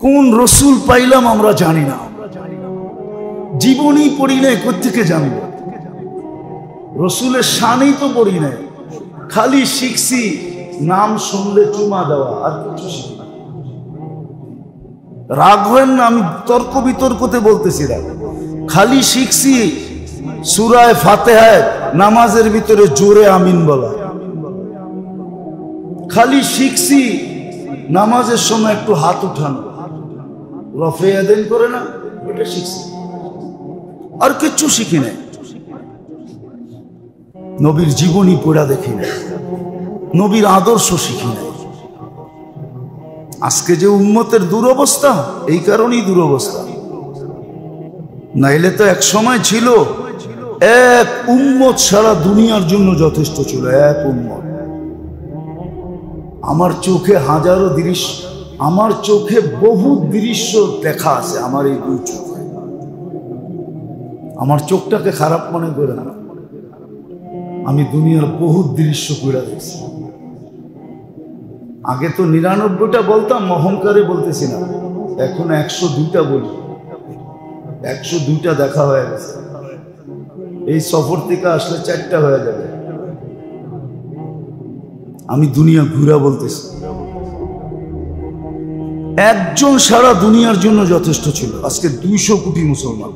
কোন রসুল পাইলাম আমরা জানি না, জীবনই পড়ি নাই, কোত্থেকে জানব? রসুলের শানই তো পড়ি নাই, খালি শিখছি নাম শুনলে চুমা দেওয়া, আর কিছু শিখি না। রাগ হবেন না, আমি তর্ক বিতর্কতে বলতেছি না, খালি শিখছি সূরায়ে ফাতিহায় নামাজের ভিতরে জোরে আমিন বলা, খালি শিখছি নামাজের সময় একটু হাত উঠানো, রফে আদান করে না, এটা শিখছি, আর কিচ্ছু শিখি নাই। নবীর জীবনী পড়া দেখি নাই, নবীর আদর্শ শিখি নাই। আজকে যে উম্মতের দুরবস্থা, এই কারণেই দুরবস্থা। নাইলে তো এক সময় ছিল এক উম্মত সারা দুনিয়ার জন্য যথেষ্ট ছিল, এক উম্মত। আমার চোখে হাজারো দৃশ্য, আমার চোখে বহু দৃশ্য দেখা আছে, আমার এই দুই চোখে। আমার চোখটাকে খারাপ মনে করে না, আমি দুনিয়ার বহু দৃশ্য ঘুরে দেখছি। আগে তো ৯৯টা বলতাম, অহংকারে বলতেছি না, এখন ১০২টা বলি। ১০২টা দেখা হয়ে গেছে, এই সফর থেকে আসলে ৪টা হয়ে যাবে। আমি দুনিয়া ঘুরা বলতেছি। একজন সারা দুনিয়ার জন্য যথেষ্ট ছিল, আজকে ২০০ কোটি মুসলমান।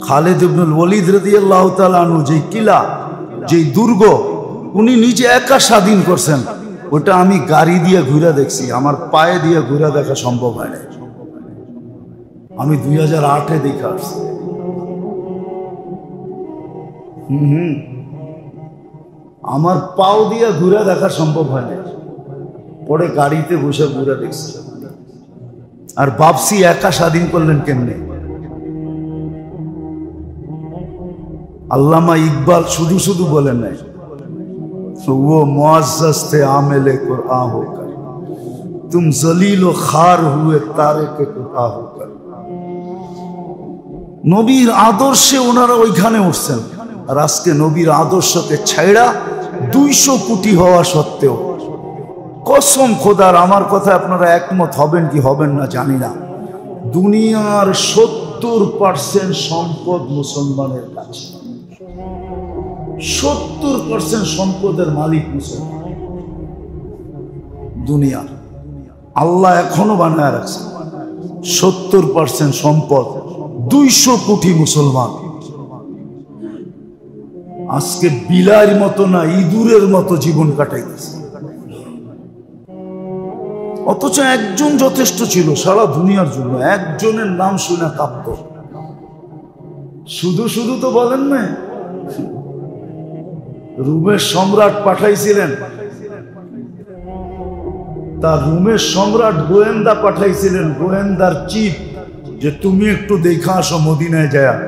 খালিদ ইবনুল ওয়ালিদ রাদিয়াল্লাহু তাআলা আনহু, যেই কিলা, যেই দুর্গ উনি নিজে একা স্বাধীন করছেন, ওটা আমি গাড়ি দিয়ে ঘুরে দেখছি, আমার পায়ে দিয়ে ঘুরে দেখা সম্ভব হয় না। আমি ২০০৮-এ দেখে আসছি। আমার পাও দিয়ে ঘুরে দেখা সম্ভব হয় না, পরে গাড়িতে বসে ঘুরে দেখছি। আর ভাবছি একা স্বাধীন করলেন কেমনে? আল্লামা ইকবাল শুধু শুধু বলেন নাই, वो मुअज़्ज़ज़ थे आमिले कुरआन होकर, तुम जलील व खार हुए तारिके कुरआन होकर। নবীর আদর্শে ওনারা ওইখানে উঠছেন, আর আজকে নবীর আদর্শকে ছাইড়া ২০০ কোটি হওয়া সত্ত্বেও, কসম খোদার, আমার কথা আপনারা একমত হবেন কি হবেন না জানি না, দুনিয়ার ৭০% সম্পদ মুসলমানের কাছে। ৭০% সম্পদের মালিক মুসলমান। দুনিয়ার আল্লাহ এখনো বানায় রাখছে ৭০% সম্পদ, ২০০ কোটি মুসলমান। আজকে বিলাইয়ের মতো না, ইঁদুরের মতো জীবন কাটাইতেছে। অথচ একজন যথেষ্ট ছিল সারা দুনিয়ার জন্য, একজনের নাম শুনে কাঁপত। শুধু শুধু তো বলেন না, রোমের সম্রাট পাঠাইছিলেন, তার রোমের সম্রাট গোয়েন্দা পাঠাইছিলেন, গোয়েন্দার চিফ, যে তুমি একটু দেখা আসো মদিনায় যায়।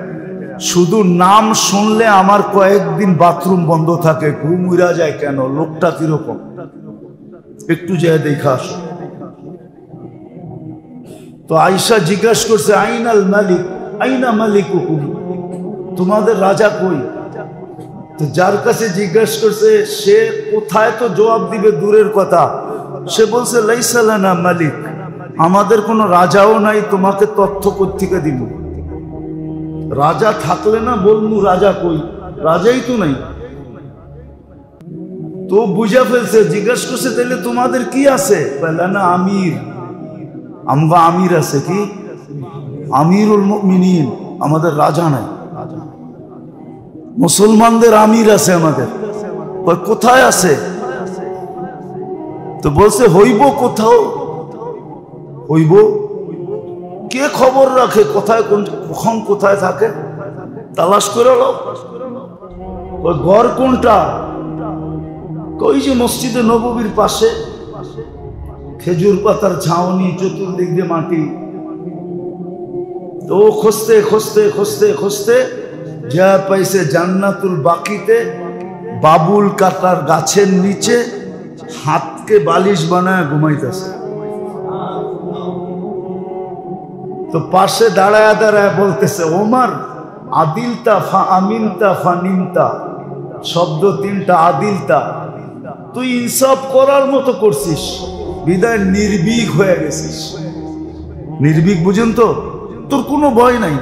শুধু নাম শুনলে আমার কয়েকদিন বাথরুম বন্ধ থাকে, ঘুম উড়া যায়। কেন? লোকটা কিরকম, একটু যায় দেখা আসো। তো আয়েশা জিজ্ঞাসা করছে, আইনাল মালিক, আইনা মালিকুকুম, তোমাদের রাজা কই? তো যার কাছে জিজ্ঞাসা করছে সে কোথায় তো জবাব দিবে দূরের কথা, সে বলছে লাইসা লানা মালিক, আমাদের কোনো রাজাও নাই, তোমাকে তথ্য কোত্থেকে দিব? রাজা থাকলে না বলমু রাজা কই, রাজাই তো নাই। তো বুঝা ফেলছে, জিজ্ঞাসা করছে তাহলে তোমাদের কি আছে? না আমির, আমগো আমির আছে। কি? আমিরুল মুমিনিন, আমাদের রাজা নাই। মুসলমানদের আমির আছে আমাদের। কোথায় আছে? তো বলছে হইব কোথাও, হইব। কে খবর রাখে কোথায় কখন কোথায় থাকে? তালাশ করে লো। ঘর কোনটা? ওই যে মসজিদে নববীর পাশে, খেজুর পাতার ছাউনি, চতুর্দিক দিয়ে মাটি। তো খুঁজতে খুঁজতে খুঁজতে খুঁজতে যা পাইছে জান্নাতুল বাকিতে, বাবুল কাটার গাছের নিচে হাতকে বালিশ বানায় ঘুমাইতেছে। তো পাশে দাঁড়ায় দাঁড়ায় বলতেছে, ওমর আদিলতা ফা আমিনতা ফা নিমতা, শব্দ তিনটা, আদিলতা, তুই ইনসাফ করার মতো করছিস, বিদায় নির্ভীক হয়ে গেছিস। নির্ভীক বুঝেন তো, তোর কোনো ভয় নাই,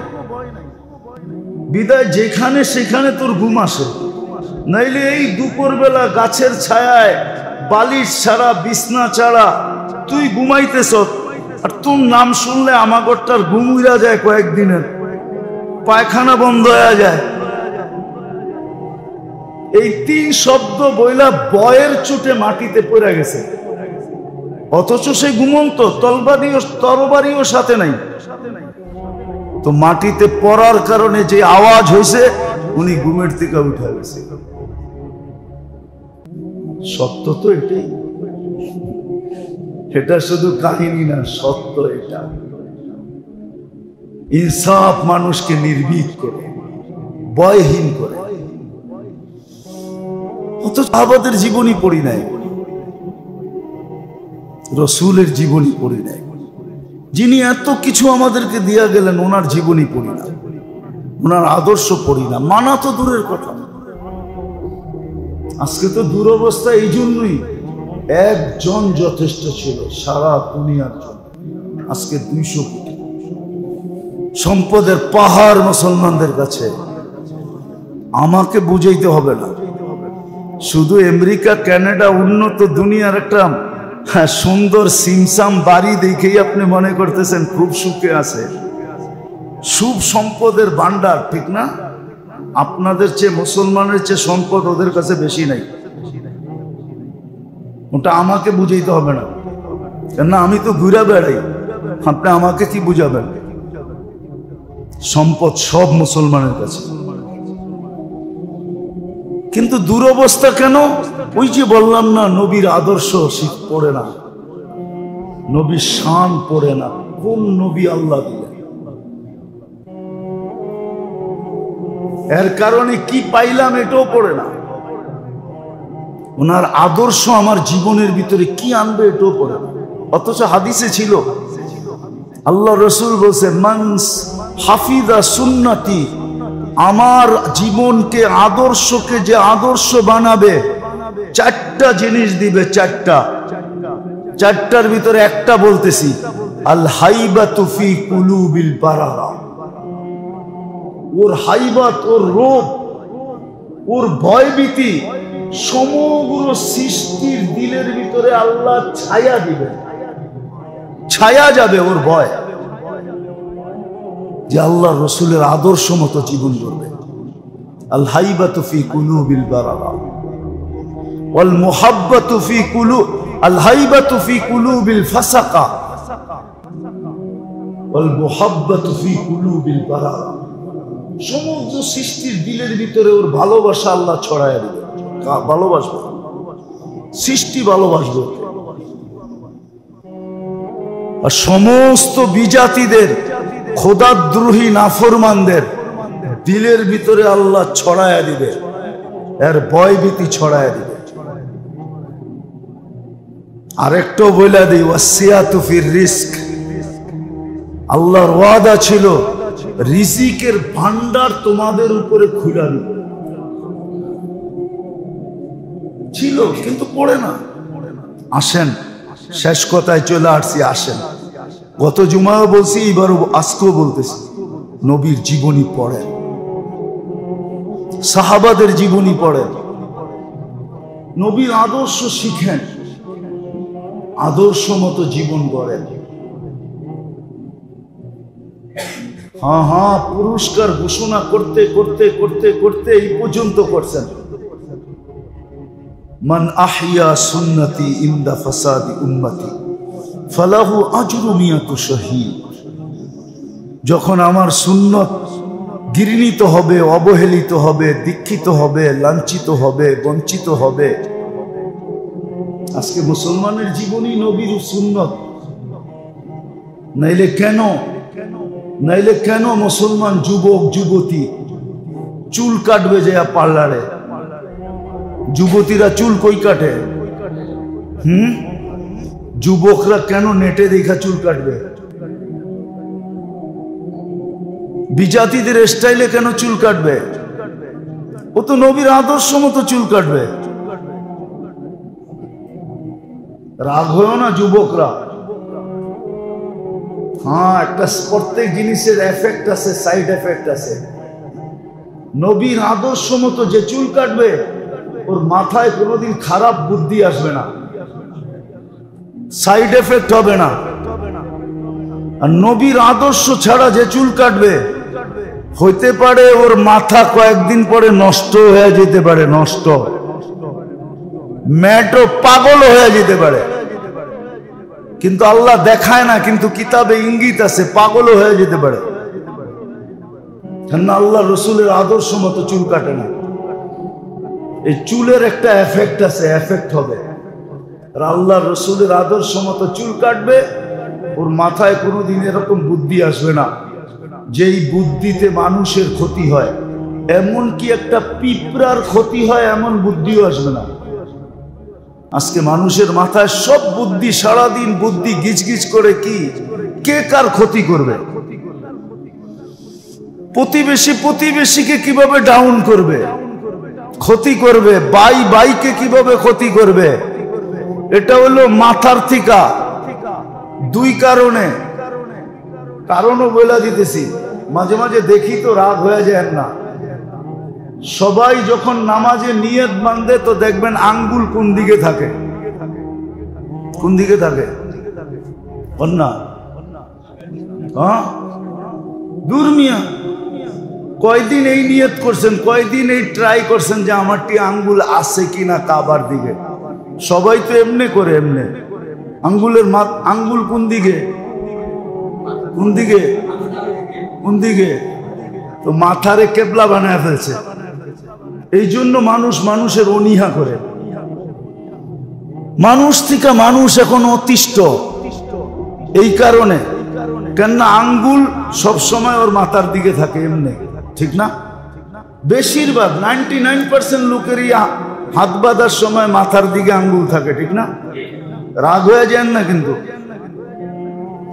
বিদায় যেখানে সেখানে তোর ঘুম আসে। নাইলে এই দুপুরবেলা গাছের ছায়ায় বালিশ ছাড়া বিছনা ছাড়া তুই ঘুমাইতেছ, আর তোর নাম শুনলে আমাগরটার ঘুম উড়া যায়, কয়েকদিনের পায়খানা বন্ধ হয়ে যায়। এই 3 শব্দ বইলা বয়ের চোটে মাটিতে পড়ে গেছে, অথচ সে ঘুমন্ত, তরবারিও সাথে নাই। তো মাটিতে পড়ার কারণে যে আওয়াজ হয়েছে, উনি ঘুমের থেকে উঠে গেছে। সত্য তো এটাই, এটা শুধু কাহিনী না, সত্য এটা। ইনসাফ মানুষকে নির্ভীক করে, ভয়হীন করে। অথচ সাহাবাদের জীবনী পড়ি নাই, রসুলের জীবনী পড়ি নাই। যিনি এত কিছু আমাদেরকে দিয়া গেলেন, ওনার জীবনী পড়ি না, ওনার আদর্শ পড়ি না। মানা তো দূরের কথা। আজকে তো দুরবস্থা এই জন্যই, একজন যথেষ্ট ছিল সারা দুনিয়ার জন্য, আজকে 200 কোটি। সম্পদের পাহাড় মুসলমানদের কাছে। আমাকে বুঝাইতে হবে না, শুধু আমেরিকা কানাডা উন্নত দুনিয়ার একটা সুন্দর সিমসাম বাড়ি দেখেই আপনি মনে করতেছেন খুব সুখে আছে। সুখ সম্পদের ভান্ডার, ঠিক না? আপনাদের চেয়ে, মুসলমানের চেয়ে সম্পদ ওদের কাছে বেশি নাই। ওটা আমাকে বুঝাইতে হবে না, কেননা আমি তো ঘুরে বেড়াই। আপনি আমাকে কি বুঝাবেন? সম্পদ সব মুসলমানের কাছে। কিন্তু দুরবস্থা কেন? ওই যে বললাম না, নবীর আদর্শ শিখ পড়ে না, নবীর শান পড়ে না। কোন নবী আল্লাহ দিলেন? এর কারণে কি পাইলাম এটাও পড়ে না। ওনার আদর্শ আমার জীবনের ভিতরে কি আনবে এটাও পড়ে না। অথচ হাদিসে ছিল, আল্লাহ রসুল বলছে, মান হাফিজা সুন্নতি, আমার জীবনকে, আদর্শকে যে আদর্শ বানাবে, 4টা জিনিস দিবে। 4টার ভিতরে একটা বলতেছি, আল হাইবাতু ফি কুলুবিল বারারা। ওর হাইবাত, ওর রূপ, ওর ভয়ভীতি সমগ্র সৃষ্টির দিলের ভিতরে আল্লাহ ছায়া দিবে, ছায়া যাবে ওর ভয়, যে আল্লাহ রসুলের আদর্শ মতো জীবন করবে। আল হাইবাতু ফি কুলুবিল বারারা ওয়াল মুহাব্বাতু ফি কুলুব, আল হাইবাতু ফি কুলুবিল ফাসাকা ওয়াল মুহাব্বাতু ফি কুলুবিল বারারা। সমগ্র সৃষ্টির দিলের ভিতরে ওর ভালোবাসা আল্লাহ ছড়ায় দিবে। ভালোবাসবে, সৃষ্টি ভালোবাসবে। আর সমস্ত বিজাতিদের, খোদাদ্রোহী নাফরমানদের দিলের ভিতরে আল্লাহ ছড়ায় দিবে, এর ভয়ভীতি ছড়ায় দিবে। আরেকটাও বলে দিই, ওয়াসিয়াতু ফির রিস্ক। আল্লাহর ওয়াদা ছিল রিজিকের ভান্ডার তোমাদের উপরে খুলে দিবে। ছিল কিন্তু পড়ে না। আসেন, শেষ কথায় চলে আসছি। আসেন, গত জুমাও বলছি, এবারও আজকেও বলতেছি, নবীর জীবনী পড়েন, সাহাবাদের জীবনী পড়েন, নবীর আদর্শ শিখেন, আদর্শ মতো জীবন গড়েন। হ্যাঁ, পুরস্কার ঘোষণা করতে করতে করতে করতে এই পর্যন্ত করছেন, মান আহইয়া সুন্নতি ইনদা ফাসাদি উম্মতি ফালাহু আজরু মিয়াতু শহীদ। যখন আমার সুন্নত ঘৃণিত হবে, অবহেলিত হবে, দীক্ষিত হবে, লাঞ্ছিত হবে, বঞ্চিত হবে। আজকে মুসলমানের জীবনই নবীর সুন্নত। নাইলে কেন মুসলমান যুবক যুবতী চুল কাটবে যে পার্লারে? যুবতীরা চুল কই কাটে? যুবকরা কেন নেটে দেখা চুল কাটবে? বিজাতিদের স্টাইলে কেন চুল কাটবে? ও তো নবীর আদর্শ মতো চুল কাটবে। রাগ হয়েও না যুবকরা। হ্যাঁ, একটা প্রত্যেক জিনিসের এফেক্ট আছে, সাইড এফেক্ট আছে। নবীর আদর্শ মতো যে চুল কাটবে ওর মাথায় কোনোদিন খারাপ বুদ্ধি আসবে না, সাইড এফেক্ট হবে না। আর নবীর আদর্শ ছাড়া যে চুল কাটবে হইতে পারে ওর মাথা কয়েকদিন পরে নষ্ট হয়ে যেতে পারে, নষ্ট ম্যাটও পাগল হয়ে যেতে পারে। কিন্তু আল্লাহ দেখায় না, কিন্তু কিতাবে ইঙ্গিত আছে পাগলও হয়ে যেতে পারে। কেন আল্লাহ রসুলের আদর্শ মতো চুল কাটে না। এই চুলের একটা এফেক্ট আছে, এফেক্ট হবে। আর আল্লাহ রসুলের আদর্শ মতো চুল কাটবে, ওর মাথায় কোনোদিন এরকম বুদ্ধি আসবে না যেই বুদ্ধিতে মানুষের ক্ষতি হয়, এমন কি একটা পিঁপড়ার ক্ষতি হয় এমন বুদ্ধিও আসবে না। আজকে মানুষের মাথায় সব বুদ্ধি, সারাদিন বুদ্ধি গিজগিজ করে, কি কে কার ক্ষতি করবে, প্রতিবেশীকে কিভাবে ডাউন করবে, ক্ষতি করবে, বাইকে কিভাবে ক্ষতি করবে। এটা হলো মাথার থিকা। দুই কারণও বলে দিতেছি। মাঝে মাঝে দেখি তো রাগ হয়ে যায় না। সবাই যখন নামাজে নিয়ত বাঁধে তো দেখবেন আঙ্গুল কোন দিকে থাকে, কোন দিকে থাকে না? হ্যাঁ, দূর মিয়া, কয়দিন এই নিয়ত করছেন, কয়দিন এই ট্রাই করছেন যে আমারটি আঙ্গুল আছে কিনা কাবার দিকে। সবাই তো এমনি করে, এমনি আঙ্গুল কোন দিকে, কোন দিকে, কোন দিকে? তো মাথারে কেবলা বানায় ফেলছে। এই জন্য মানুষের অনীহা করে। মানুষ থেকে মানুষ এখন অতিষ্ঠ এই কারণে, কেননা আঙ্গুল সব সময় ওর মাথার দিকে থাকে এমনি, ঠিক না? বেশিরভাগ 99% লোকেরই হাত বাঁধার সময় মাথার দিকে আঙ্গুল থাকে, ঠিক না? রাগ হয়ে যান না। কিন্তু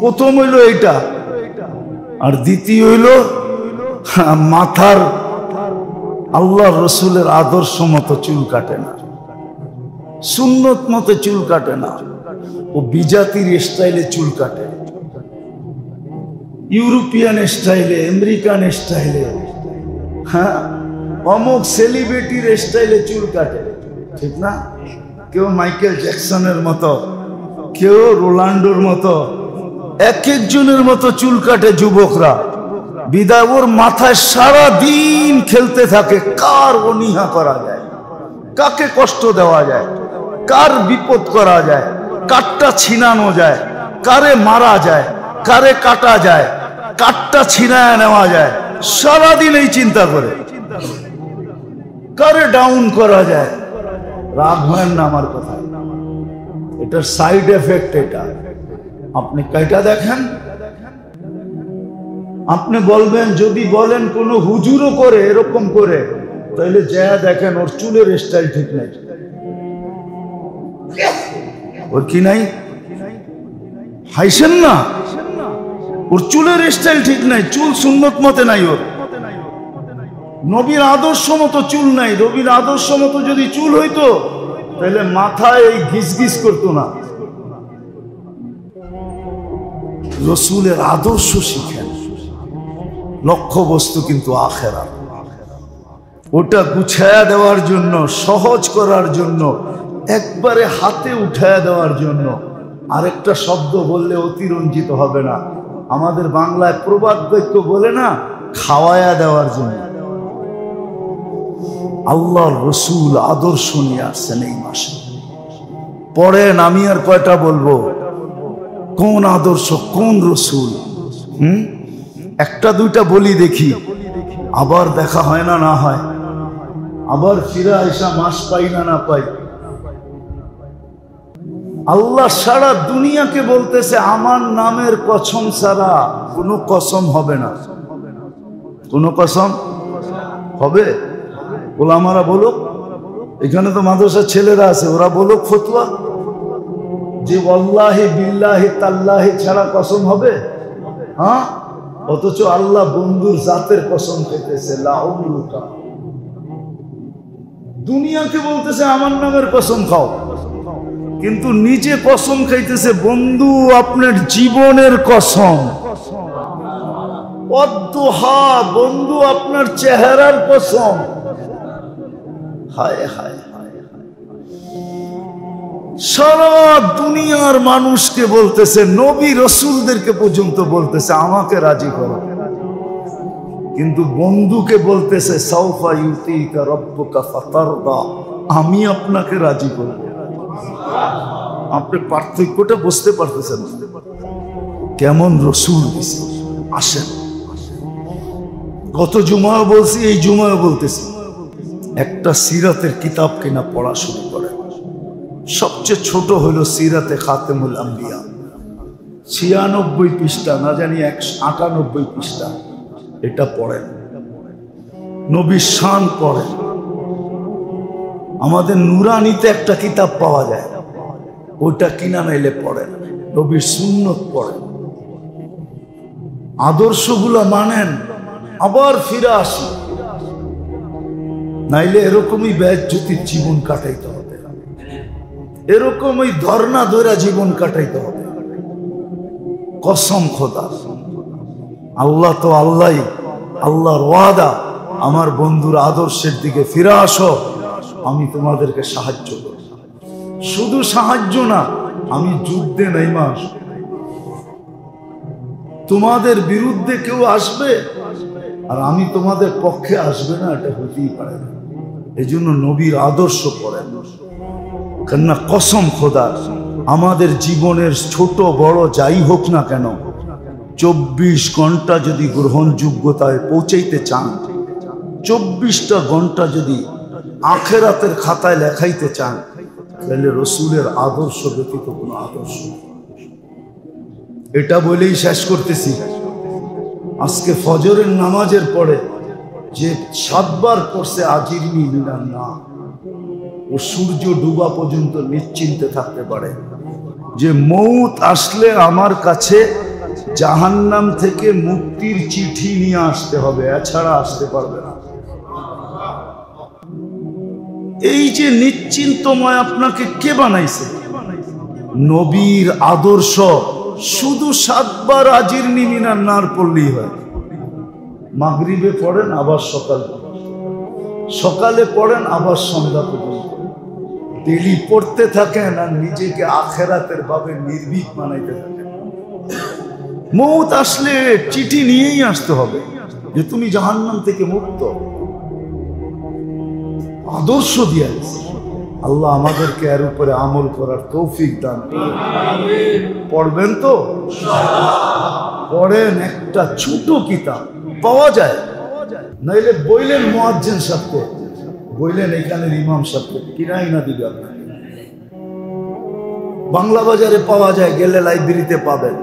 প্রথম হইল এইটা, আর দ্বিতীয় হইল মাথার আল্লাহ রসুলের আদর্শ মতো চুল কাটে না, সুন্নত মতো চুল কাটে না। ও বিজাতির স্টাইলে চুল কাটে, ইউরোপিয়ান স্টাইলে, আমেরিকান স্টাইলে, হ্যাঁ, অমুক সেলিব্রিটির স্টাইলে চুল কাটে, ঠিক না? কেউ মাইকেল জ্যাকসনের মতো, কেউ রোনাল্ডোর মতো, এক একজনের মতো চুল কাটে যুবকরা। বিদায় ওর মাথায় সারা দিন খেলতে থাকে, কার অনীহা করা যায়, কাকে কষ্ট দেওয়া যায়, কার বিপদ করা যায়, কাটটা ছিনানো যায়, কারে মারা যায়, কারে কাটা যায়, কাটটা ছিনায় নেওয়া যায়। সারাদিন এই চিন্তা করে কারে ডাউন করা যায়। রাগ হয় না আমার কথা, এটার সাইড এফেক্ট এটা। আপনি কয়টা দেখেন, আপনি বলবেন, যদি বলেন কোন হুজুরও করে এরকম করে, তাহলে যা দেখেন ওর চুলের স্টাইল ঠিক নাই, ওর কি নাই, হাইছেন না, ওর চুলের স্টাইল ঠিক নাই, চুল সুন্নত মতে নাই, ওর নবীর আদর্শ মতো চুল নাই। নবীর আদর্শ মতো যদি চুল হইতো তাহলে মাথায় এই ঘিস করতো না। রসুলের আদর্শ শিখেন, লক্ষ্য বস্তু কিন্তু আখিরাত। ওটা গুছায়া দেওয়ার জন্য, সহজ করার জন্য, একবারে হাতে উঠায়া দেওয়ার জন্য। আরেকটা শব্দ বললে অতিরঞ্জিত হবে না, আমাদের বাংলায় প্রবাদ বাক্য বলে না, খাওয়ায়া দেওয়ার জন্য। আল্লাহর রসুল আদর্শ নিয়ে আসছেন এই মাসে। পড়েন, আমি আর কয়টা বলবো, কোন আদর্শ, কোন রসুল। একটা দুইটা বলি দেখি, আবার দেখা হয় না, না হয়, আবার ফিরে আসা মাস পাই না পাই। আল্লাহ সারা দুনিয়াকে বলতেছে, আমার নামের কসম ছাড়া কোনো কসম হবে না। কোনো কসম হবে? ওলামারা বলুক, এখানে তো মাদ্রাসার ছেলেরা আছে, ওরা বলুক ফতোয়া যে ওয়াল্লাহি বিল্লাহি তাল্লাহি ছাড়া কসম হবে? হ্যাঁ, অথচ আল্লাহ বন্ধুর জাতের কসম খেতেছে, লাউলুকা। দুনিয়াকে বলতেছে আমার নামের কসম খাও, কিন্তু নিজে কসম খাইতেছে বন্ধু আপনার জীবনের কসম, অদ্দুহা বন্ধু আপনার চেহারার কসম। হায় হায় হায়, সারা দুনিয়ার মানুষকে বলতেছে, নবী রসুলদেরকে পর্যন্ত বলতেছে আমাকে রাজি করো, কিন্তু বন্ধুকে বলতেছে সাউফা ইউতিকা রাব্বুকা ফাতারদা, আমি আপনাকে রাজি করব। আপনি পার্থক্যটা বুঝতে পারতেছেন কেমন রসুল দিছে। আসেন, গত জুমাও বলছি, এই জুমাও বলতেছি, একটা সিরাতের কিতাব কিনা পড়া শুরু করেন। সবচেয়ে ছোট হলো সিরাতে খাতেমুল আম্বিয়া, 96 পৃষ্ঠা, না জানি 198 পৃষ্ঠা। এটা পড়েন, নবীর শান পড়েন। আমাদের নুরানিতে একটা কিতাব পাওয়া যায়, ওটা কিনা নাইলে পড়েন। নবীর সুন্নত পড়েন, আদর্শগুলো মানেন, আবার ফিরে আসি, নাইলে এরকমই বেজ্জতির জীবন কাটাইতে হবে, এরকমই ধর্ণা ধরা জীবন কাটাইতে হবে। কসম খোদা, আল্লাহ তো আল্লাহই, আল্লাহর ওয়াদা, আমার বন্ধুর আদর্শের দিকে ফিরে আসো, আমি তোমাদেরকে সাহায্য করব। শুধু সাহায্য না, আমি যুদ্ধে নেমে আসব। তোমাদের বিরুদ্ধে কেউ আসবে আর আমি তোমাদের পক্ষে আসবে না, এটা হতেই পারে না। এই জন্য নবীর আদর্শ পড়েন, কেননা কসম খোদা, আমাদের জীবনের ছোট বড় যাই হোক না কেন, 24 ঘন্টা যদি গ্রহণযোগ্যতায় পৌঁছাইতে চান, 24টা ঘন্টা যদি আখেরাতের খাতায় লেখাইতে চান, তাহলে রসুলের আদর্শ ব্যতীত কোনো আদর্শ। এটা বলেই শেষ করতেছি। আজকে ফজরের নামাজের পরে যে 7 বার পড়ছে আজিরনি মিনান নার, ও সূর্য ডুবা পর্যন্ত নিশ্চিন্তে থাকতে পারে যে মৌত আসলে আমার কাছে জাহান্নাম থেকে মুক্তির চিঠি নিয়ে আসতে হবে, এছাড়া আসতে পারবে না। এই যে নিশ্চিন্তময় আপনাকে কে বানাইছে? নবীর আদর্শ। শুধু 7 বার আজিরনি মিনান নার পড়লেই হয়। মাগরিবে পড়েন, আবার সকালে পড়েন, আবার সন্ধ্যা পর্যন্ত ডেলি পড়তে থাকেন, আর নিজেকে আখেরাতের ভাবে নির্ভীক বানাইতে থাকেন। মৌত আসলে চিঠি নিয়েই আসতে হবে যে তুমি জাহান্নাম থেকে মুক্ত। আদর্শ দিয়ে আল্লাহ আমাদেরকে এর উপরে আমল করার তৌফিক দান করুন। পড়বেন তো? পড়েন, একটা ছোট কিতাব পাওয়া যায়, নাইলে বইলেন মুয়াজ্জিন সাহেবকে, বইলেন এখানের ইমাম সাহেবকে, কিনাই না দিবে আপনাকে। বাংলা বাজারে পাওয়া যায়, গেলে লাইব্রেরিতে পাবেন,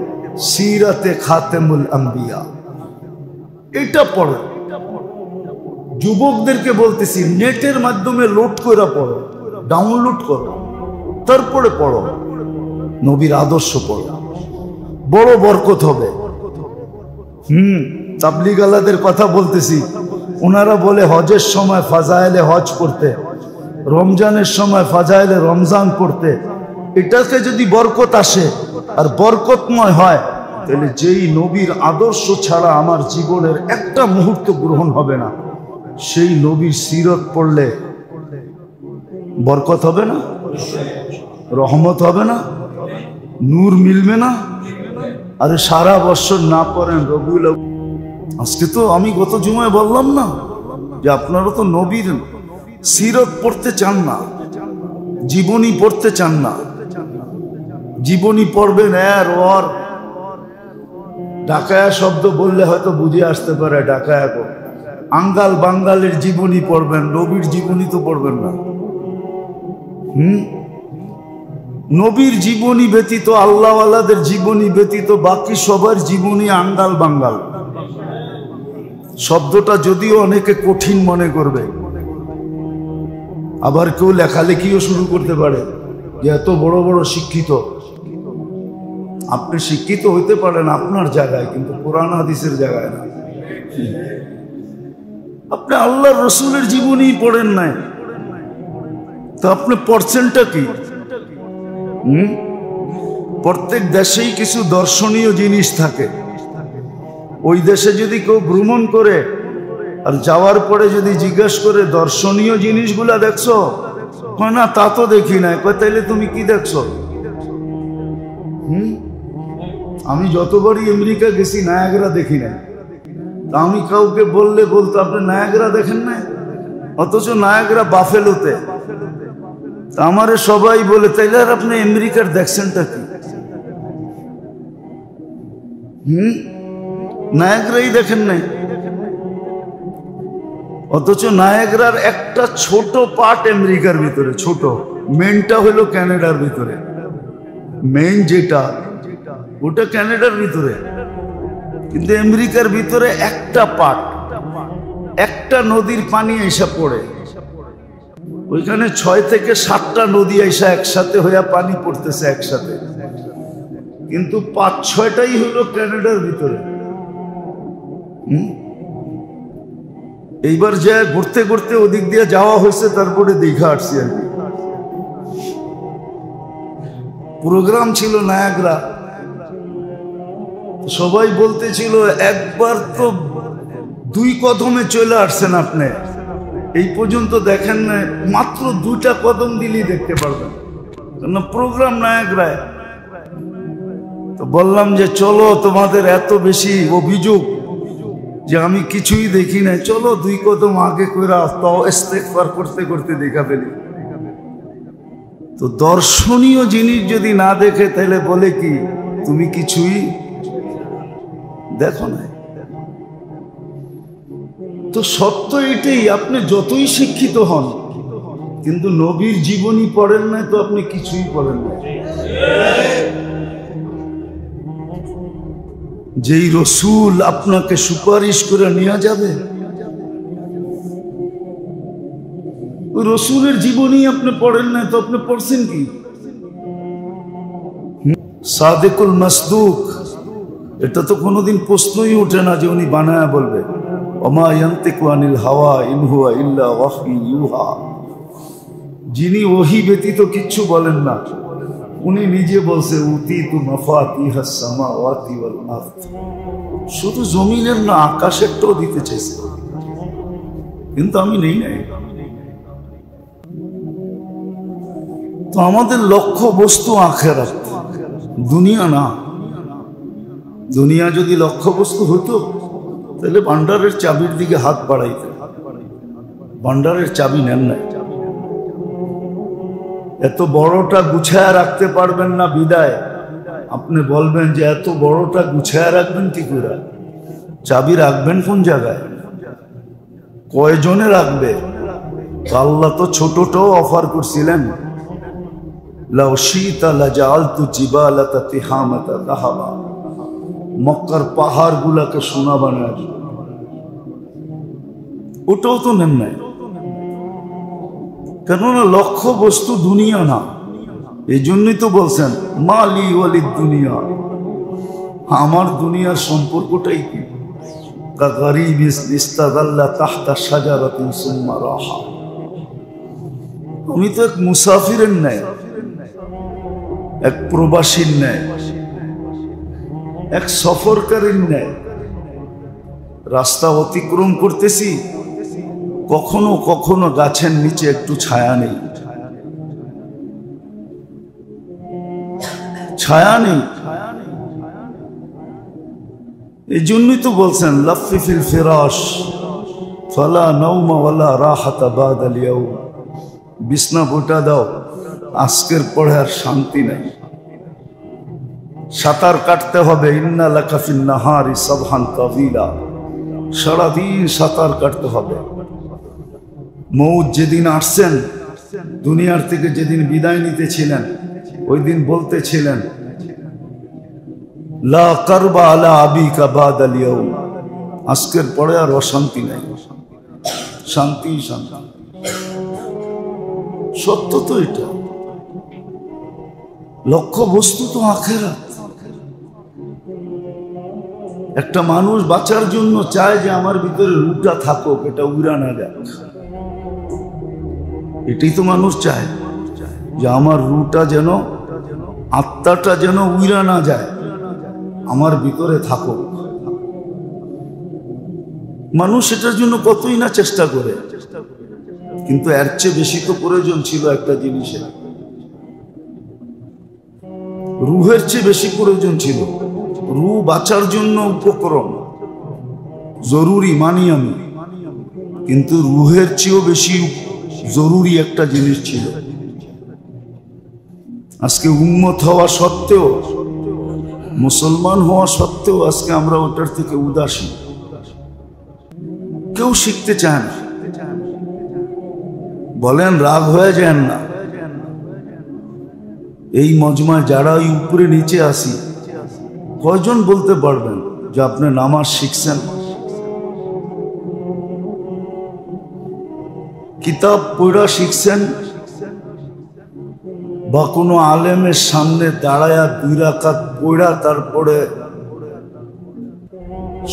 সিরাতে খাতেমুল আম্বিয়া। এটা পড়েন। যুবকদেরকে বলতেছি, নেটের মাধ্যমে লোড করে পড়ো, ডাউনলোড করো, তারপরে পড়ো, নবীর আদর্শ পড়ো, বড় বরকত হবে। তাবলীগ আলাদের কথা বলতেছি, ওনারা বলে হজের সময় ফাজাইলে হজ করতে, রমজানের সময় ফাজাইলে রমজান করতে। এটাকে যদি বরকত আসে আর বরকতময় হয়, তাহলে যেই নবীর আদর্শ ছাড়া আমার জীবনের একটা মুহূর্ত গ্রহণ হবে না, সেই নবীর সিরত পড়লে বরকত হবে না, রহমত হবে না, নূর মিলবে না। আরে সারা বছর না পড়েন রবিউল আউয়াল। আজকে তো আমি গত জুমায় বললাম না যে আপনারা তো নবীর সিরত পড়তে চান না, জীবনী পড়তে চান না। জীবনী পড়বেন, এর ওর ঢাকায়া শব্দ বললে হয়তো বুঝে আসতে পারে, ঢাকায়া আঙ্গাল বাঙ্গালের জীবনী পড়বেন, নবীর জীবনী তো পড়বেন না। নবীর জীবনী ব্যতীত, আল্লাহওয়ালাদের জীবনী ব্যতীত বাকি সবার জীবনী আঙ্গাল বাঙ্গাল। শব্দটা যদিও অনেকে কঠিন মনে করবে, আবার কেউ লেখালেখিও শুরু করতে পারে যে এত বড় বড় শিক্ষিত। আপনি শিক্ষিত হইতে পারেন আপনার জায়গায়, কিন্তু কোরআন হাদিসের জায়গায় না। আপনি আল্লাহর রসুলের জীবনী পড়েন নাই, তো আপনি পড়ছেনটা কি? প্রত্যেক দেশেই কিছু দর্শনীয় জিনিস থাকে। ওই দেশে যদি কেউ ভ্রমণ করে আর যাওয়ার পরে যদি জিজ্ঞাসা করে দর্শনীয় জিনিসগুলা দেখছো, কয় না তা তো দেখি নাই। কয় তাইলে তুমি কি দেখছো? আমি যতবারই আমেরিকা গেছি নায়াগ্রা দেখি নাই। তা আমি কাউকে বললে বলতো আপনি নায়াগ্রা দেখেন নাই, অথচ নায়াগ্রা বাফেলোতে। তা আমারে সবাই বলে তাইলে আর আপনি আমেরিকার দেখছেনটা কি? নায়াগ্রাই দেখেন নাই। অথচ নায়াগ্রার একটা ছোট পার্ট আমেরিকার ভিতরে, ছোট মেইনটা হলো ক্যানাডার ভিতরে। মেইন যেটা ওটা ক্যানাডার ভিতরে, কিন্তু আমেরিকার ভিতরে একটা পার্ট, একটা নদীর পানি এসে পড়ে। ওইখানে 6 থেকে 7টা নদী এসে একসাথে হইয়া পানি পড়তেছে একসাথে, কিন্তু 5-6টাই হলো ক্যানাডার ভিতরে। এইবার যে ঘুরতে ঘুরতে ওদিক দিয়ে যাওয়া হয়েছে, তারপরে দীঘা আসছি আর কি। প্রোগ্রাম ছিল নায়াগ্রা, সবাই বলতেছিল একবার তো 2 কদমে চলে আসছেন আপনি, এই পর্যন্ত দেখেন না, মাত্র 2টা কদম দিলেই দেখতে পারবেন, কারণ প্রোগ্রাম নায়াগ্রায়। তো বললাম যে চলো, তোমাদের এত বেশি অভিযোগ যে আমি কিছুই দেখি না, চলো 2 কদম আগে কইরা তাও ইস্তেগফার করতে করতে দেখা ফেলি। তো দর্শনীয় জিনিস যদি না দেখে তাহলে বলে কি তুমি কিছুই দেখো না। তো সত্য এটাই, আপনি যতই শিক্ষিত হন কিন্তু নবীর জীবনী পড়েন না তো আপনি কিছুই পড়েন না। যেই রসুল আপনাকে সুপারিশ করে নিয়ে যাবে, ওই রসুলের জীবনী আপনি পড়েন না তো আপনি পড়ছেন কি? সাদেকুল মাসদুক, এটা তো কোনোদিন প্রশ্নই ওঠে না যে উনি বানায়া বলবে ওমা ইয়ান্তিকু আনিল হাওয়া ইন হুয়া ইল্লা ওয়াহয়ুন ইউহা। যিনি ওহী ব্যতীত কিচ্ছু বলেন না, উনি নিজে বলছে উতীতু মাফাতিহাস সামাওয়াতি ওয়াল আরদ। শুধু জমিনের না আকাশেরটাও দিতে চাইছে, কিন্তু আমি নেই নাই। তো আমাদের লক্ষ্য বস্তু আখিরাত, দুনিয়া না। দুনিয়া যদি লক্ষ্য বস্তু হতো তাহলে ভান্ডারের চাবির দিকে হাত বাড়াইতে। ভান্ডারের চাবি নেন নাই, এত বড়টা গুছায়া রাখতে পারবেন না বিদায় আপনি বলবেন যে এত বড়টা গুছায়া রাখবেন কি করে? চাবি রাখবেন কোন জায়গায়? কয়জনে রাখবে? আল্লাহ তো ছোটটাও অফার করছিলেন, লাউ শিতা লাজালতু জিবালাতা তিহামাতা যাহাবা। মক্কার পাহাড় গুলাকে সোনা বানায়, ওটাও তো নেন নাই। কেননা লক্ষ্য বস্তু দুনিয়া না। এই জন্যই তো বলছেন মালি ওয়ালিদ দুনিয়া, আমার দুনিয়ার সম্পর্কটাই কি? কাগরিব ইস্তাযাল্লা তাহতা শাজারাতিন সুম্মা রাহা। আমি তো এক মুসাফিরের ন্যায়, এক প্রবাসীর ন্যায়, এক সফরকারীর ন্যায় রাস্তা অতিক্রম করতেছি। কখনো কখনো গাছের নিচে একটু ছায়া নেই, ছায়া নেই। এই জন্যই তো বলছেন লাফিফিল ফিরাশ ফালা নাওমা ওয়ালা রাহাতা বাদাল ইয়াউম। বিছনা গোটা দাও, আজকের পরে আর শান্তি নাই। সাঁতার কাটতে হবে, ইন্না লাকা ফিন নাহারি সাবহান তাওয়িলা, সারাদিন সাঁতার কাটতে হবে। মৌত যেদিন আসছেন, দুনিয়ার থেকে যেদিন বিদায় নিতেছিলেন, ওই দিন বলতেছিলেন লা কারবা আলা আবিকা বাদাল ইয়াউম, আজকের পরে আর অশান্তি নাই, শান্তি শান্তি। সত্য তো এটা, লক্ষ্য বস্তু তো আখিরাত। একটা মানুষ বাঁচার জন্য চায় যে আমার ভিতরে রুটা থাকুক, এটা উড়া না যাক। এটাই তো মানুষ চায় যে আমার রুটা যেন আত্মাটা যেন উইরা না যায়, আমার ভিতরে থাকুক। মানুষ এটার জন্য কতই না চেষ্টা করে, কিন্তু এর চেয়ে বেশি তো প্রয়োজন ছিল একটা জিনিসের, রুহের চেয়ে বেশি প্রয়োজন ছিল। রুহ বাঁচার জন্য উপকরণ জরুরি মানি আমি, কিন্তু রুহের চেয়েও বেশি জরুরি একটা জিনিস ছিল। আজকে উম্মত হওয়া সত্ত্বেও, মুসলমান হওয়া সত্ত্বেও আজকে আমরা ওটার থেকে উদাসীন, কেউ শিখতে চায় না। বলেন রাগ হয়ে যান না, এই মজমায় যারা ওই উপরে নিচে আসি, কয়জন বলতে পারবেন যে আপনি নামাজ শিখছেন? কিতাব পড়া শিখছেন? বা কোনো আলেমের সামনে দাঁড়ায়া 2 রাকাত পড়া তারপরে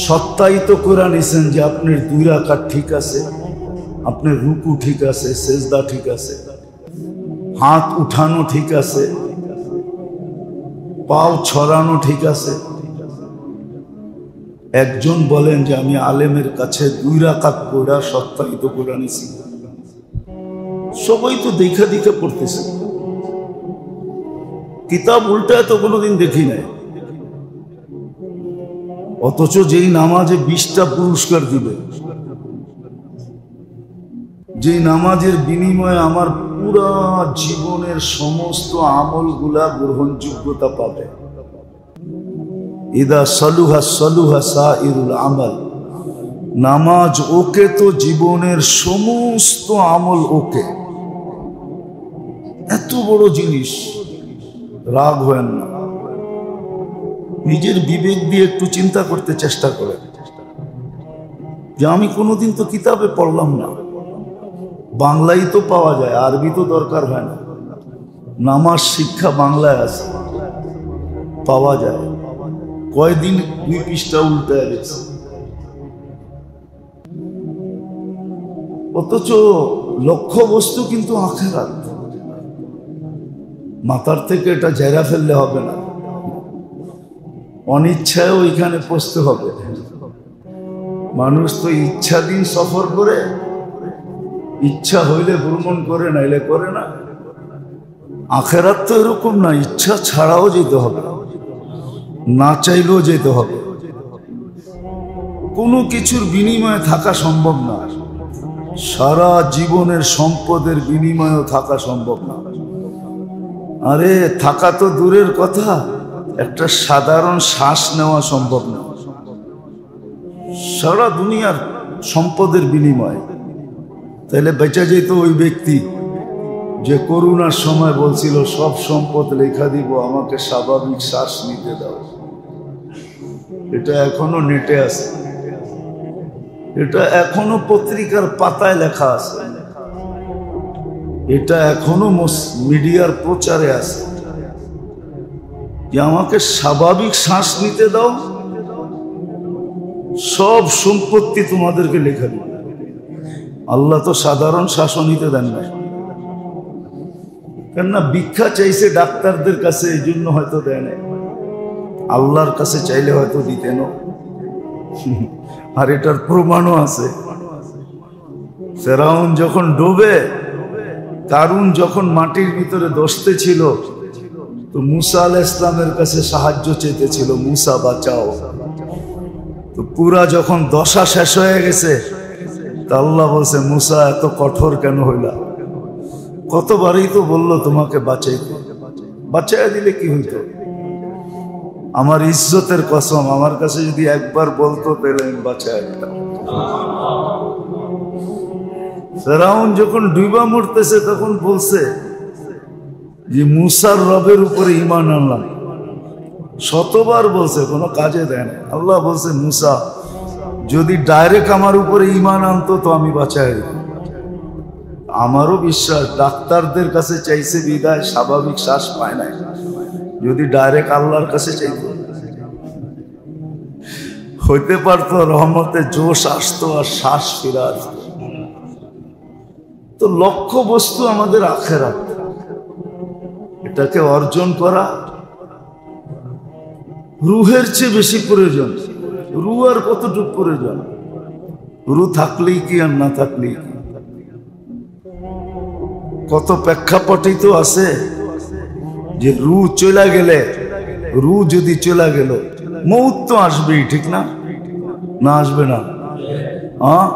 সত্যায়িত করে নিছেন যে আপনার 2 রাকাত ঠিক আছে, আপনার রুকু ঠিক আছে, সেজদা ঠিক আছে, হাত উঠানো ঠিক আছে, পাও ছড়ানো ঠিক আছে? একজন বলেন যে আমি আলেমের কাছে 2 রাকাত পড়া সত্যায়িত করে নিছি? সবাই তো দেখা দেখা পড়তেছে, কিতাব উল্টায় তো কোনোদিন দেখি নাই। অথচ যেই নামাজে 20টা পুরস্কার দিবে, যেই নামাজের বিনিময়ে আমার পুরা জীবনের সমস্ত আমলগুলা গ্রহণযোগ্যতা পাবে। ইদা সালুহা সালুহা সাইরুল আমাল, নামাজ ওকে তো জীবনের সমস্ত আমল ওকে। এত বড় জিনিস, রাগ হয় না। নিজের বিবেক দিয়ে একটু চিন্তা করতে চেষ্টা করে যে আমি কোনোদিন তো কিতাবে পড়লাম না, বাংলায় তো পাওয়া যায়, আরবি তো দরকার হয় না। নামাজ শিক্ষা বাংলায় আছে, পাওয়া যায়। কয়দিন 2 পৃষ্ঠা উল্টায় গেছে, অথচ লক্ষ্য বস্তু কিন্তু আখিরাত। মাথার থেকে এটা ঝেড়া ফেললে হবে না, অনিচ্ছায় ওইখানে পৌঁছতে হবে। মানুষ তো ইচ্ছাধীন সফর করে, ইচ্ছা হইলে ভ্রমণ করে, নাইলে করে না। আখিরাত তো এরকম না, ইচ্ছা ছাড়াও যেতে হবে, না চাইলেও যেতে হবে। কোনো কিছুর বিনিময়ে থাকা সম্ভব না, সারা জীবনের সম্পদের বিনিময়েও থাকা সম্ভব না। আরে থাকা তো দূরের কথা, একটা সাধারণ শ্বাস নেওয়া সম্ভব না, সারা দুনিয়ার সম্পদের বিনিময়ে। তাহলে বেঁচে যেত ওই ব্যক্তি যে করোনার সময় বলছিল সব সম্পদ লেখা দিব, আমাকে স্বাভাবিক শ্বাস নিতে দাও। এটা এখনো নেটে আছে, এটা এখনো পত্রিকার পাতায় লেখা আছে, এটা এখনো মিডিয়ার প্রচারে আছে যে আমাকে স্বাভাবিক শ্বাস নিতে দাও, সব সম্পত্তি তোমাদেরকে লেখা দিব। আল্লাহ তো সাধারণ শ্বাসও নিতে দেন না, কেননা ভিক্ষা চাইছে ডাক্তারদের কাছে, এই জন্য হয়তো দেয় না। আল্লাহর কাছে চাইলে হয়তো দিতেন। আর এটার প্রমাণও আছে। ফেরাউন যখন ডোবে, কারুন যখন মাটির ভিতরে দস্তে ছিল, তো মুসা আলাইহিস ইসলামের কাছে সাহায্য চেয়েছিল, মুসা বাঁচাও। তো পুরা যখন দশা শেষ হয়ে গেছে, তা আল্লাহ বলছে মুসা এত কঠোর কেন হইলা? কতবারই তো বললো তোমাকে বাঁচাইতে, বাঁচাইয়া দিলে কি হইতো? আমার ইজ্জতের কসম, আমার কাছে যদি একবার বলতো তাহলে আমি বাঁচাইয়া দিতাম। ফেরাউন যখন ডুবা মরতেছে তখন বলছে যে মুসার রবের উপরে ঈমান আনলাম। শতবার বলছে, কোনো কাজে দেয় না। আল্লাহ বলছে মুসা যদি ডাইরেক্ট আমার উপরে ঈমান আনতো তো আমি বাঁচাই দিতাম। আমারও বিশ্বাস, ডাক্তারদের কাছে চাইছে বিদায় স্বাভাবিক শ্বাস পায় নাই, যদি ডাইরেক্ট আল্লাহর কাছে চাইতো হইতে পারতো, রহমতে জোশ আসতো আর শ্বাস ফিরে আসতো। তো লক্ষ্য বস্তু আমাদের আখিরাত, এটাকে অর্জন করা রুহের চেয়ে বেশি প্রয়োজন। রু আর কতটুকু প্রয়োজন? রু থাকলেই কি আর না থাকলেই কি? কত প্রেক্ষাপটই তো আছে যে রু চলে গেলে, রু যদি চলে গেল মৌত তো আসবেই, ঠিক না? না আসবে না? হ্যাঁ,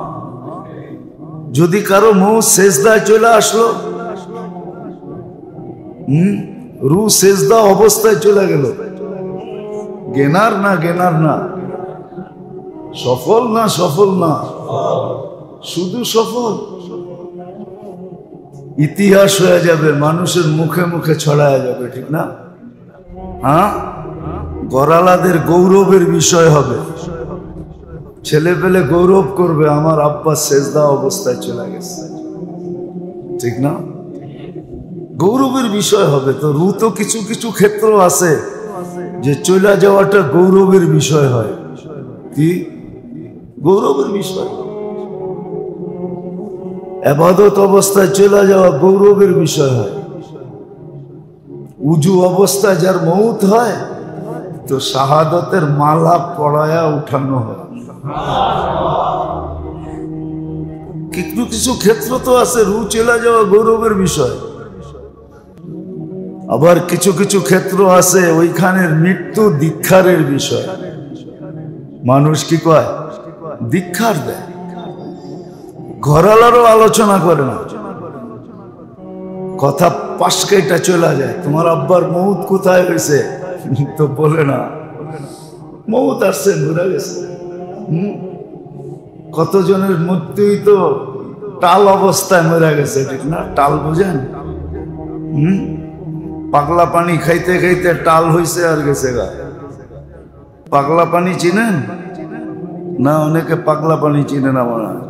যদি কারো মৌত সেজদায় চলে আসলো, রু সেজদা অবস্থায় চলে গেল, গেনার না গেনার না, সফল না সফল না, শুধু সফল। ইতিহাস হয়ে যাবে, মানুষের মুখে মুখে ছড়ায় যাবে, ঠিক না? হ্যাঁ, গরালাদের গৌরবের বিষয় হবে। ছেলে পেলে গৌরব করবে, আমার আব্বা সেজদা অবস্থায় চলে গেছে, ঠিক না? গৌরবের বিষয় হবে। তো রু তো কিছু কিছু ক্ষেত্র আছে যে চলে যাওয়াটা গৌরবের বিষয় হয়। কি গৌরবের বিষয়? ইবাদত অবস্থায় চলে যাওয়া গৌরবের বিষয় হয়। উজু অবস্থায় যার মৌত হয় তো শাহাদতের মালা পড়ায়া উঠানো হয়। কিছু কিছু ক্ষেত্র তো আছে রু চলে যাওয়া গৌরবের বিষয়, আবার কিছু কিছু ক্ষেত্র আছে ওইখানের মৃত্যু দীক্ষারের বিষয়। মানুষ কি কয়? দীক্ষার দেয়। ঘরালারও আলোচনা করে না, কথা পাশকেটা চলে যায়। তোমার আব্বার মৌত কোথায় হয়েছে তো বলে না, মৌত আসছে, ঘুরে গেছে। কতজনের মৃত্যুই তো টাল অবস্থায় মরে গেছে, ঠিক না? টাল বোঝেন? পাগলা পানি খাইতে খাইতে টাল হইছে আর গেছে গা। পাগলা পানি চিনেন না? অনেকে পাগলা পানি চিনে না মনে হয়।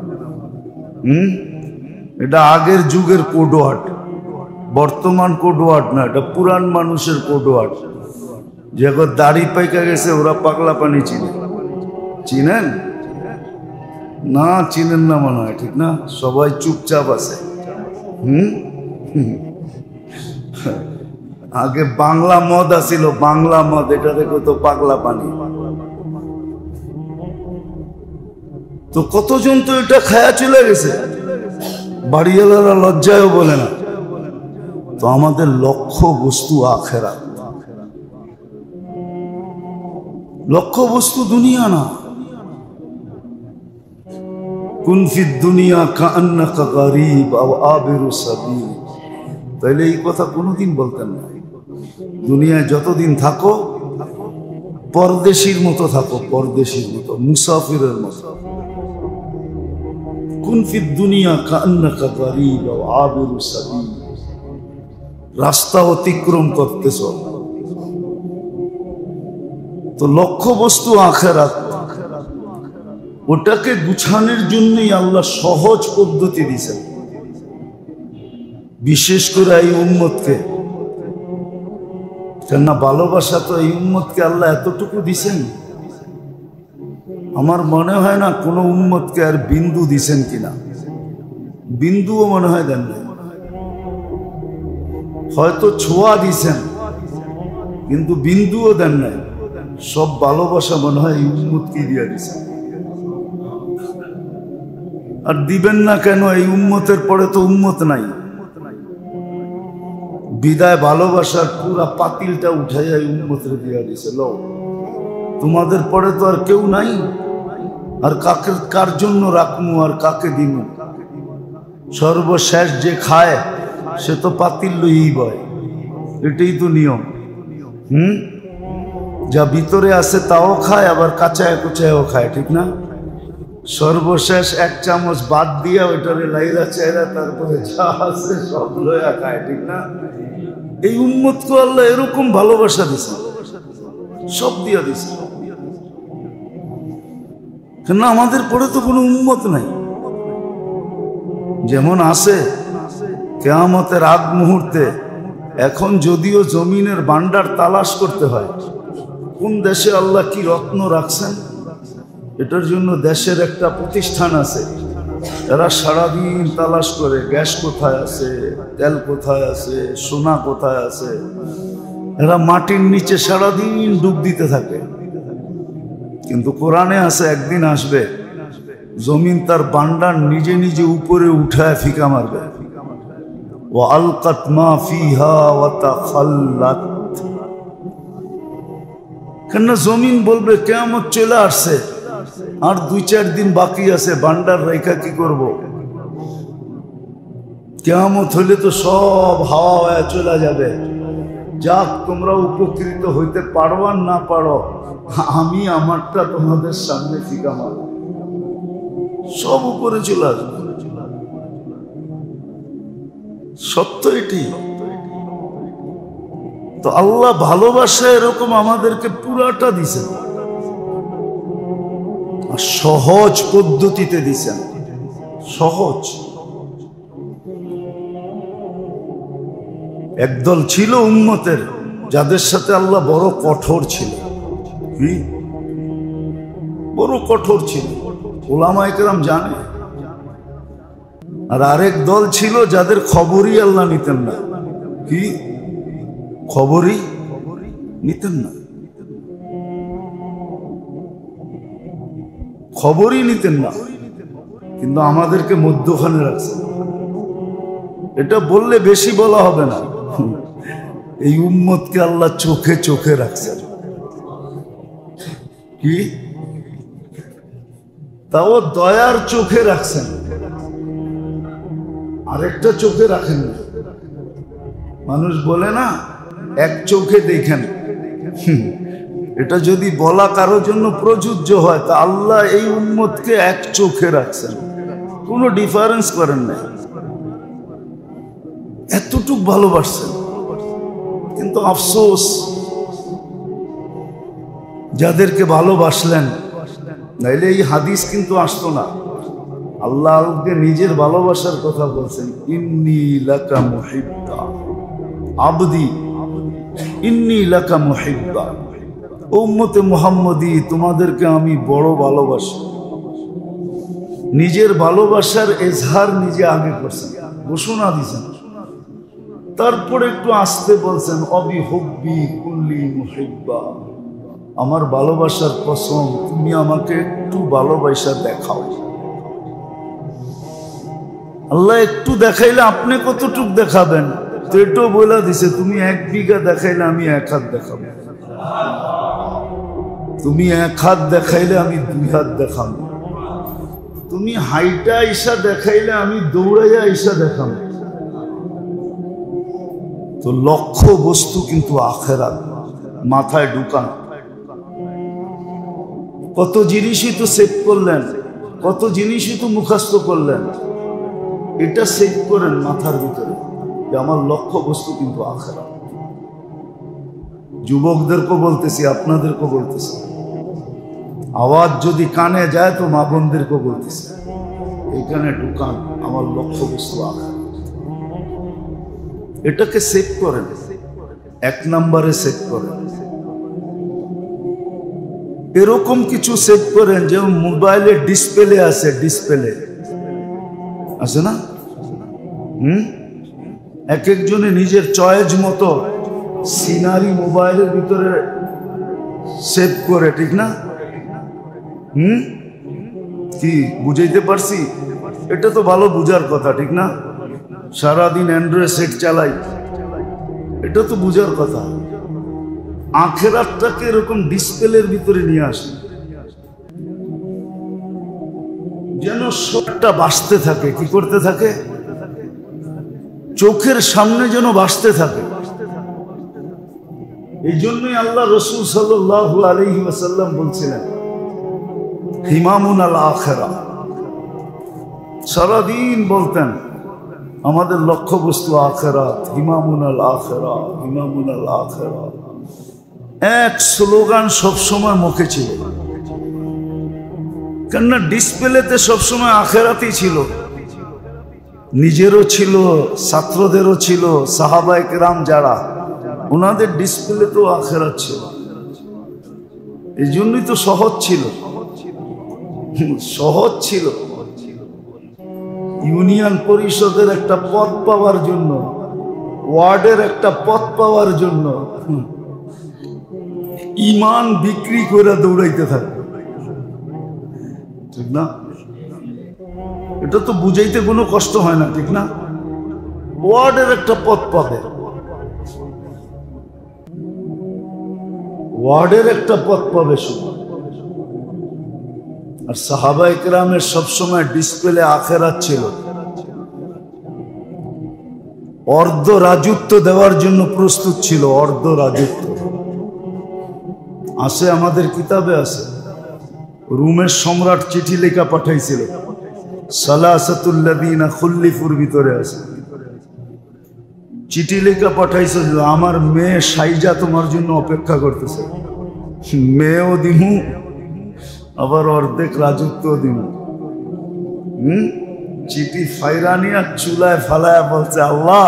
এটা আগের যুগের কোডওয়ার্ড, বর্তমান কোডওয়ার্ড না, এটা পুরান মানুষের কোডওয়ার্ড। যে দাড়ি পাইকা গেছে ওরা পাগলা পানি চিনে। চিনেন না? চিনেন না মনে হয়, ঠিক না? সবাই চুপচাপ আছে। আগে বাংলা মদ আছিল, বাংলা মদ, এটা দেখো তো পাগলা পানি। তো কতজন তো এটা খায়া চলে গেছে, বাড়িওয়ালারা লজ্জায়ও বলে না। তো আমাদের লক্ষ্য বস্তু আখিরাত, লক্ষ্য বস্তু দুনিয়া না। কুন ফিদ দুনিয়া কাআন্নাকা গারীব আও আবিরু সাবিল। তাইলে এই কথা কোনোদিন বলতেন না। দুনিয়ায় যতদিন থাকো পরদেশীর মতো থাকো, পরদেশীর মতো, মুসাফিরের মতো। কুন ফিদ দুনিয়া কাআন্নাকা গারীব আও আবিরু সাবিল। রাস্তা অতিক্রম করতেছ। তো লক্ষ্য বস্তু আখিরাত, ওটাকে গুছানোর জন্যই আল্লাহ সহজ পদ্ধতি দিয়েছেন। বিশেষ করে এই উম্মতকে, কেননা ভালোবাসা তো এই উম্মতকে আল্লাহ এতটুকু দিছেন। আমার মনে হয় না কোনো উম্মতকে আর বিন্দু দিছেন কিনা, বিন্দুও মনে হয় দেন না। হয়তো ছোঁয়া দিছেন কিন্তু বিন্দুও দেন নাই। সব ভালোবাসা মনে হয় এই উম্মতকে দিয়ে দিছেন। আর দিবেন না কেন? এই উম্মতের পরে তো উম্মত নাই। বিদায় ভালোবাসার পুরা পাতিলটা উঠাইয়া এই উম্মতের দিয়ে দিছে। লো, তোমাদের পরে তো আর কেউ নাই, আর কাকে, কার জন্য রাখমু আর কাকে দিমু? সর্বশেষ যে খায় সে তো পাতিল লইই বয়, এটাই তো নিয়ম। যা ভিতরে আছে তাও খায়, আবার কাঁচায় কুচায়ও খায়, ঠিক না? সর্বশেষ এক চামচ বাদ দিয়া ওইটারে লাইরা চাইরা তারপরে যা আছে সব লয়া খায়, ঠিক না? এই উম্মতকে আল্লাহ এরকম ভালোবাসা দিছে, সব দিয়া দিছে। কেন আমাদের পরে তো কোনো উম্মত নাই। যেমন আছে কিয়ামতের আগ মুহূর্তে, এখন যদিও জমিনের ভান্ডার তালাশ করতে হয়, কোন দেশে আল্লাহ কি রত্ন রাখছেন এটার জন্য দেশের একটা প্রতিষ্ঠান আছে, এরা সারাদিন তালাশ করে গ্যাস কোথায় আছে, তেল কোথায় আছে, সোনা কোথায় আছে। এরা মাটির নিচে সারাদিন ডুব দিতে থাকে। কিন্তু কোরআনে আছে একদিন আসবে জমিন তার বান্ডার নিজে নিজে উপরে উঠায় ফিকা মারবে। ওয়া আলকাত মা ফিহা ওয়া তাখাল্লাত। কেন জমিন বলবে কিয়ামত চলে আসছে, আর 2-4 দিন বাকি আছে, বান্ডার রেখা কি করব? কিয়ামত হলে তো সব হাওয়া হয়ে চলে যাবে। যাক, তোমরা উপকৃত হইতে পারো আর না পারো, আমি আমারটা তোমাদের সামনে ফিকা মারব, সব উপরে চলে আসবে। সত্য এটি। তো আল্লাহ ভালোবাসা এরকম আমাদেরকে পুরাটা দিছেন, আর সহজ পদ্ধতিতে দিছেন। সহজ। একদল ছিল উম্মতের যাদের সাথে আল্লাহ বড় কঠোর ছিল। কি বড় কঠোর ছিল, ওলামায়ে কেরাম জানে। আর আরেক দল ছিল যাদের খবরই আল্লাহ নিতেন না। কি খবরই নিতেন না, খবরই নিতেন না, কিন্তু আমাদেরকে মধ্যখানে রাখছেন। এটা বললে বেশি বলা হবে না, এই উম্মতকে আল্লাহ চোখে চোখে রাখছেন। কি তাও দয়ার চোখে রাখছেন, আরেকটা চোখে রাখেন না। মানুষ বলে না এক চোখে দেখেন, এটা যদি বলা কারোর জন্য প্রযোজ্য হয়, তা আল্লাহ এই উম্মতকে এক চোখে রাখছেন, কোনো ডিফারেন্স করেন না, এতটুক ভালোবাসছেন। কিন্তু আফসোস, যাদেরকে ভালোবাসলেন, নাইলে এই হাদিস কিন্তু আসতো না। আল্লাহ আল্লাহকে নিজের ভালোবাসার কথা বলছেন, ইন্নী লাকা মুহিব্বা আবদি ইন্নী লাকা মুহিব্বা। উম্মতে মুহাম্মদী, তোমাদেরকে আমি বড় ভালোবাসি। নিজের ভালোবাসার এজহার নিজে আগে করছেন, ঘোষণা দিয়েছেন। তারপরে একটু আসতে বলছেন, অবি হুব্বি কুল্লি মুহিব্বা, আমার ভালোবাসার কসম, তুমি আমাকে একটু ভালোবাসা দেখাও। আল্লাহ একটু দেখাইলে আপনি কতটুক দেখাবেন? তো এটাও বলে দিছে, তুমি 1 বিঘা দেখাইলে আমি 1 হাত দেখাবো, তুমি 1 হাত দেখাইলে আমি 2 হাত দেখাবো, তুমি হাইটা ঈশা দেখাইলে আমি দৌড়াইয়া ঈশা দেখাবো। তো লক্ষ্য বস্তু কিন্তু আখিরাত, মাথায় ঢুকান। কত জিনিসই তো সেভ করলেন, কত জিনিসই তো মুখস্থ করলেন, এটা সেভ করেন মাথার ভিতরে যে আমার লক্ষ্য বস্তু কিন্তু আখিরাত। যুবকদেরকে বলতেছি, আপনাদেরকে বলতেছি, আওয়াজ যদি কানে যায় তো মা বোনদেরকে বলতেছি, এখানে ঢুকান, আমার লক্ষ্য বস্তু আখিরাত। এটাকে সেভ করেন, 1 নম্বরে সেভ করেন। এরকম কিছু সেভ করেন যেমন মোবাইলের ডিসপ্লে আছে, ডিসপ্লে আছে না? এক একজনে নিজের চয়েস মতো সিনারি মোবাইলের ভিতরে সেভ করে, ঠিক না? কি বুঝাইতে পারছি? এটা তো ভালো বুঝার কথা, ঠিক না? সারাদিন অ্যান্ড্রয়েড সেট চালাই, এটা তো বুঝার কথা। আখিরাতটাকে এরকম ডিসপ্লের ভিতরে নিয়ে আসে, যেন সবটা বাঁচতে থাকে। কি করতে থাকে? চোখের সামনে যেন বাঁচতে থাকে। এই জন্যই আল্লাহ রসুল সাল্লাল্লাহু আলাইহি ওয়াসাল্লাম বলছিলেন, হিমামুন আল আখিরা। সারাদিন বলতেন আমাদের লক্ষ্য বস্তু আখিরাত, হিমামুন আল আখিরা, হিমামুন আল আখিরা। এক স্লোগান সবসময় মুখে ছিল, কেননা ডিসপ্লেতে সবসময় আখিরাতই ছিল। নিজেরও ছিল, ছাত্রদেরও ছিল, সাহাবায়ে কেরাম যারা, ওনাদের ডিসপ্লেতেও আখিরাত ছিল। এই জন্যই তো সহজ ছিল, সহজ ছিল। ইউনিয়ন পরিষদের একটা পদ পাওয়ার জন্য ওয়ার্ডের একটা পথ পাওয়ার জন্য ইমান বিক্রি করে দৌড়াইতে থাকবে, ঠিক না? এটা তো বুঝাইতে কোনো কষ্ট হয় না, ঠিক না? ওয়ার্ডের একটা পথ পাবে, ওয়ার্ডের একটা পথ পাবে শুধু। আর সাহাবা ইকরামের সবসময় ডিসপ্লে আখেরাত ছিল। অর্ধ রাজত্ব দেওয়ার জন্য প্রস্তুত ছিল, অর্ধ রাজত্ব আছে, আমাদের কিতাবে আছে। রোমের সম্রাট চিঠি লেখা পাঠাইছিল, সালাসাতুল্লাযীনা খুল্লিফুর ভিতরে আছে। চিঠি লেখা পাঠাইছে, আমার মেয়ে সাইজা তোমার জন্য অপেক্ষা করতেছে, মেয়েও দিমু আবার অর্ধেক রাজত্ব দিমু। চিঠি ফাইরানিয়া চুলায় ফালায়া বলছে, আল্লাহ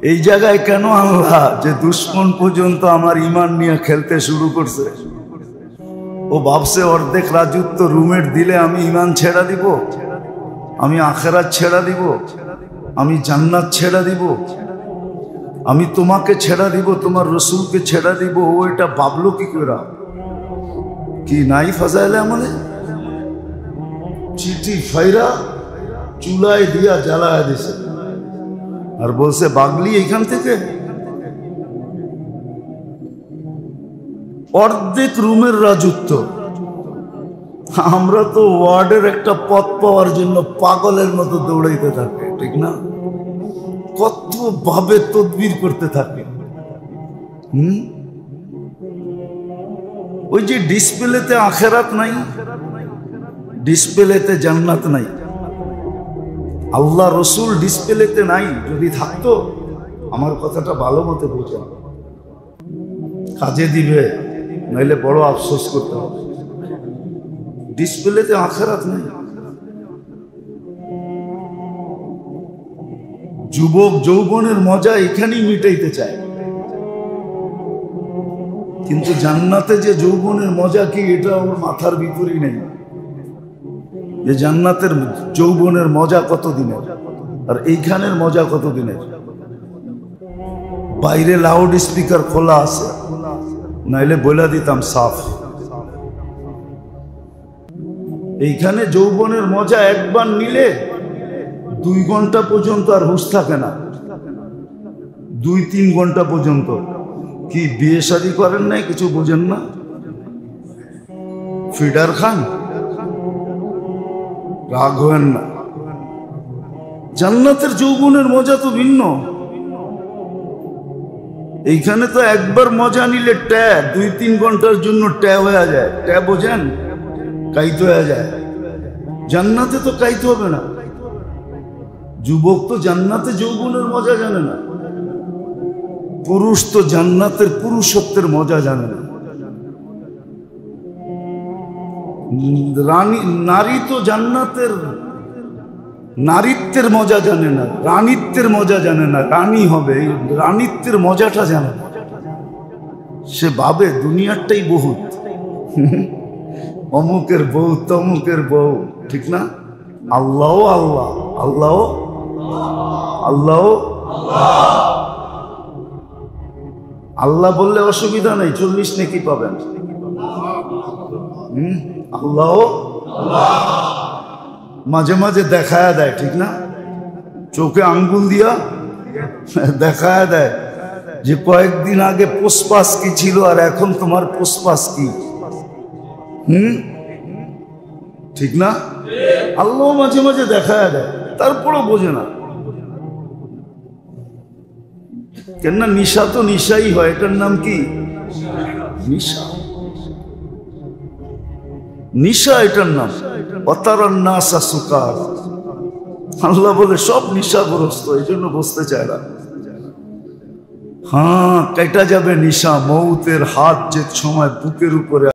এই জায়গায় কেন আল্লাহ, যে দুশ্মন পর্যন্ত আমার ইমান নিয়ে খেলতে শুরু করছে। ও ভাবছে অর্ধেক রাজত্ব রুমের দিলে আমি ইমান ছেড়া দিব, আমি আখেরাত ছেড়া দিব, আমি জান্নাত ছেড়া দিব, আমি তোমাকে ছেড়া দিব, তোমার রসুলকে ছেড়া দিব। ও এটা ভাবলো কি করে? কি নাই ফাজাইলে আমলে? চিঠি ফাইরা চুলায় দিয়া জ্বালায় দিছে আর বলছে, বাগলি এইখান থেকে। অর্ধেক রুমের রাজত্ব। আমরা তো ওয়ার্ডের একটা পথ পাওয়ার জন্য পাগলের মতো দৌড়াইতে থাকে, ঠিক না? কত ভাবে তদবির করতে থাকে। ওই যে ডিসপ্লেতে আখেরাত নাই, ডিসপ্লেতে জান্নাত নাই, আল্লাহ রসুল ডিসপ্লেতে নাই। যদি থাকতো, আমার কথাটা ভালো মতো বোঝেন, কাজে দিবে, নাইলে বড় আফসোস করতে হবে। ডিসপ্লেতে আখেরাত নাই। যুবক যৌবনের মজা এখানেই মিটাইতে চায়, কিন্তু জান্নাতে যে যৌবনের মজা কি, এটা ওর মাথার ভিতরেই নেই। যে জান্নাতের যৌবনের মজা কত দিনের, আর এইখানের মজা কত দিনের। বাইরে লাউড স্পিকার খোলা আছে, নাইলে বলে দিতাম সাফ। এইখানে যৌবনের মজা একবার নিলে 2 ঘন্টা পর্যন্ত আর হুঁশ থাকে না, 2-3 ঘন্টা পর্যন্ত। কি বিয়ে শাদী করেন নাই, কিছু বোঝেন না? ফিডার খান, রাগ হবেন না। জান্নাতের যৌবনের মজা তো ভিন্ন। এইখানে তো একবার মজা নিলে 2-3 ঘন্টার জন্য হয়ে যায়। বোঝেন? কাইতে হয়ে যায়। জান্নাতে তো কাইতে হবে না। যুবক তো জান্নাতে যৌবনের মজা জানে না, পুরুষ তো জান্নাতের পুরুষত্বের মজা জানে না। নারী তো জান্নাতের নারীত্বের মজা জানে না, রানীত্বের মজা জানে না। রানী হবে, রানীত্বের মজাটা জানে না। সে ভাবে দুনিয়ারটাই বহুত, অমুকের বউ তমুকের বউ, ঠিক না? আল্লাহ আল্লাহ আল্লাহ আল্লাহ আল্লাহ বললে অসুবিধা নেই, 40 নেকি পাবেন। আল্লাহ মাঝে মাঝে দেখায় দেয়, ঠিক না? চোখে আঙ্গুল দিয়া দেখায় দেয় যে কয়েকদিন আগে পোষপাস কি ছিল আর এখন তোমার পোষপাস কি। ঠিক না? আল্লাহ মাঝে মাঝে দেখায় দেয়, তারপরও বোঝে না। কেননা নিশা তো নিশাই হয়, এটার নাম কি? নিশা। নিশা এটার নাম। অতারান্নাসা সুকার। আল্লাহ বলে সব নিশাগ্রস্ত, এই জন্য বসতে চায় না। হ্যাঁ, কেটা যাবে নিশা, মৌতের হাত যে সময় বুকের উপরে